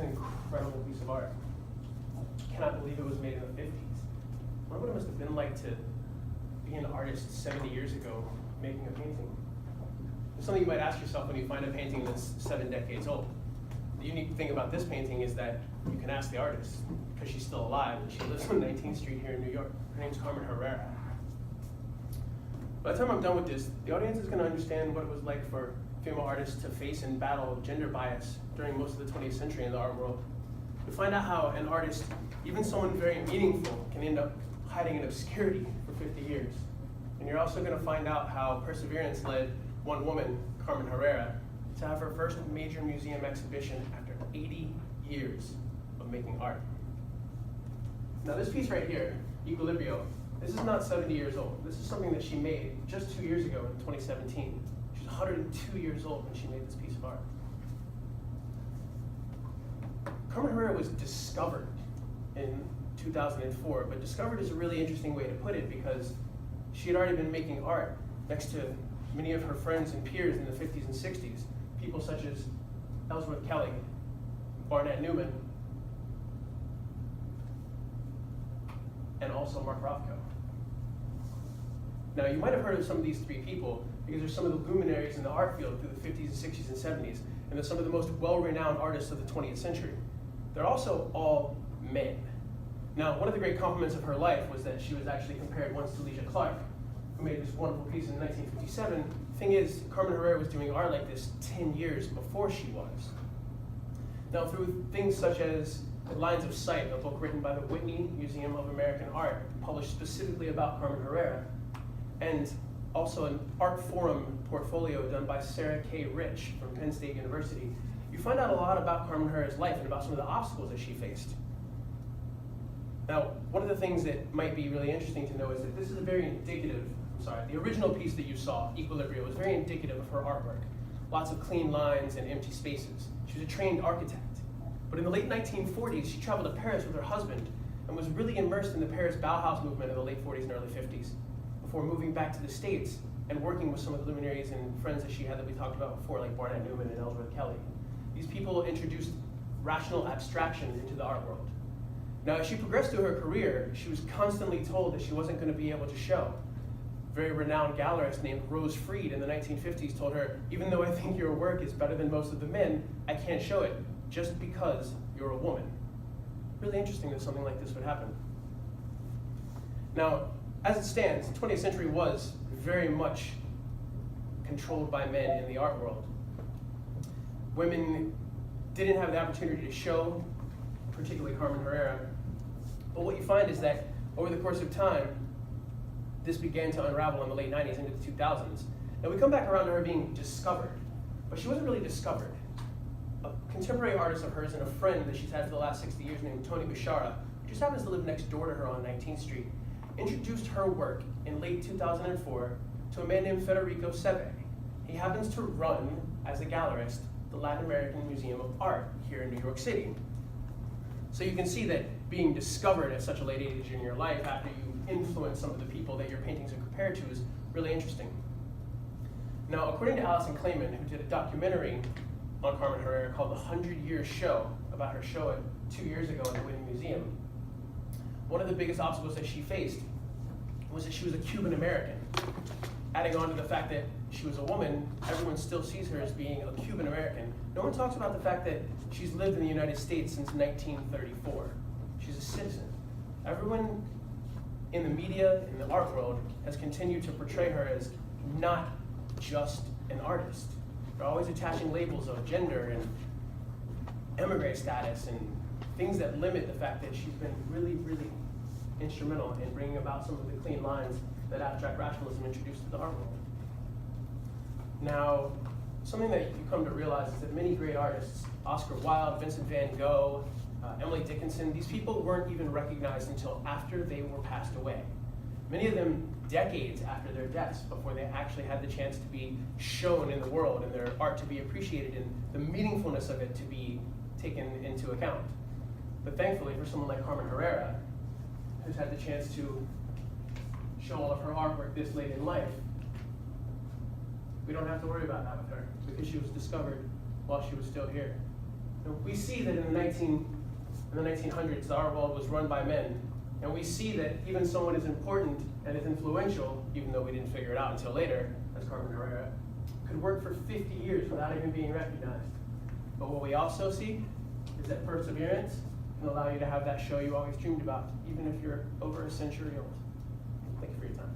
an incredible piece of art. I cannot believe it was made in the 50s. I wonder what it must have been like to be an artist 70 years ago making a painting. It's something you might ask yourself when you find a painting that's 7 decades old. The unique thing about this painting is that you can ask the artist, because she's still alive, and she lives on 19th Street here in New York. Her name's Carmen Herrera. By the time I'm done with this, the audience is going to understand what it was like for female artists to face and battle gender bias during most of the 20th century in the art world. You'll find out how an artist, even someone very meaningful, can end up hiding in obscurity for 50 years. And you're also going to find out how perseverance led one woman, Carmen Herrera, to have her first major museum exhibition after 80 years of making art. Now this piece right here, Equilibrio, this is not 70 years old. This is something that she made just 2 years ago in 2017. She's 102 years old when she made this piece of art. Carmen Herrera was discovered in 2004, but discovered is a really interesting way to put it because she had already been making art next to many of her friends and peers in the 50s and 60s, people such as Ellsworth Kelly, Barnett Newman, and also Mark Rothko. Now, you might have heard of some of these three people because they're some of the luminaries in the art field through the 50s, 60s, and 70s, and they're some of the most well-renowned artists of the 20th century. They're also all men. Now, one of the great compliments of her life was that she was actually compared once to Leisha Clark, who made this wonderful piece in 1957. Thing is, Carmen Herrera was doing art like this 10 years before she was. Now, through things such as Lines of Sight, a book written by the Whitney Museum of American Art, published specifically about Carmen Herrera, and also an art forum portfolio done by Sarah K. Rich from Penn State University, you find out a lot about Carmen Herrera's life and about some of the obstacles that she faced. Now, one of the things that might be really interesting to know is that this is a very indicative, the original piece that you saw, Equilibrio, was very indicative of her artwork. Lots of clean lines and empty spaces. She was a trained architect. But in the late 1940s, she traveled to Paris with her husband and was really immersed in the Paris Bauhaus movement in the late 40s and early 50s before moving back to the States and working with some of the luminaries and friends that she had that we talked about before, like Barnett Newman and Ellsworth Kelly. These people introduced rational abstraction into the art world. Now, as she progressed through her career, she was constantly told that she wasn't going to be able to show. A very renowned gallerist named Rose Freed in the 1950s told her, even though I think your work is better than most of the men, I can't show it just because you're a woman. Really interesting that something like this would happen. Now, as it stands, the 20th century was very much controlled by men in the art world. Women didn't have the opportunity to show, particularly Carmen Herrera. But what you find is that over the course of time, this began to unravel in the late 90s into the 2000s. And we come back around to her being discovered, but she wasn't really discovered. A contemporary artist of hers and a friend that she's had for the last 60 years named Tony Bashara, who just happens to live next door to her on 19th Street, introduced her work in late 2004 to a man named Federico Seve. He happens to run, as a gallerist, the Latin American Museum of Art here in New York City. So you can see that being discovered at such a late age in your life after you influence some of the people that your paintings are compared to is really interesting. Now, according to Alison Clayman, who did a documentary on Carmen Herrera called The 100 Years Show, about her show 2 years ago in the Whitney Museum, one of the biggest obstacles that she faced was that she was a Cuban American. Adding on to the fact that she was a woman, everyone still sees her as being a Cuban American. No one talks about the fact that she's lived in the United States since 1934. She's a citizen. Everyone in the media, in the art world, has continued to portray her as not just an artist. They're always attaching labels of gender and emigre status and things that limit the fact that she's been really, really instrumental in bringing about some of the clean lines that abstract rationalism introduced to the art world. Now, something that you come to realize is that many great artists, Oscar Wilde, Vincent van Gogh, Emily Dickinson, these people weren't even recognized until after they were passed away. Many of them decades after their deaths, before they actually had the chance to be shown in the world and their art to be appreciated and the meaningfulness of it to be taken into account. But thankfully, for someone like Carmen Herrera, who's had the chance to show all of her artwork this late in life, we don't have to worry about that with her because she was discovered while she was still here. We see that in the 1900s, our world was run by men. And we see that even someone as important and as influential, even though we didn't figure it out until later, as Carmen Herrera, could work for 50 years without even being recognized. But what we also see is that perseverance can allow you to have that show you always dreamed about, even if you're over a century old. Thank you for your time.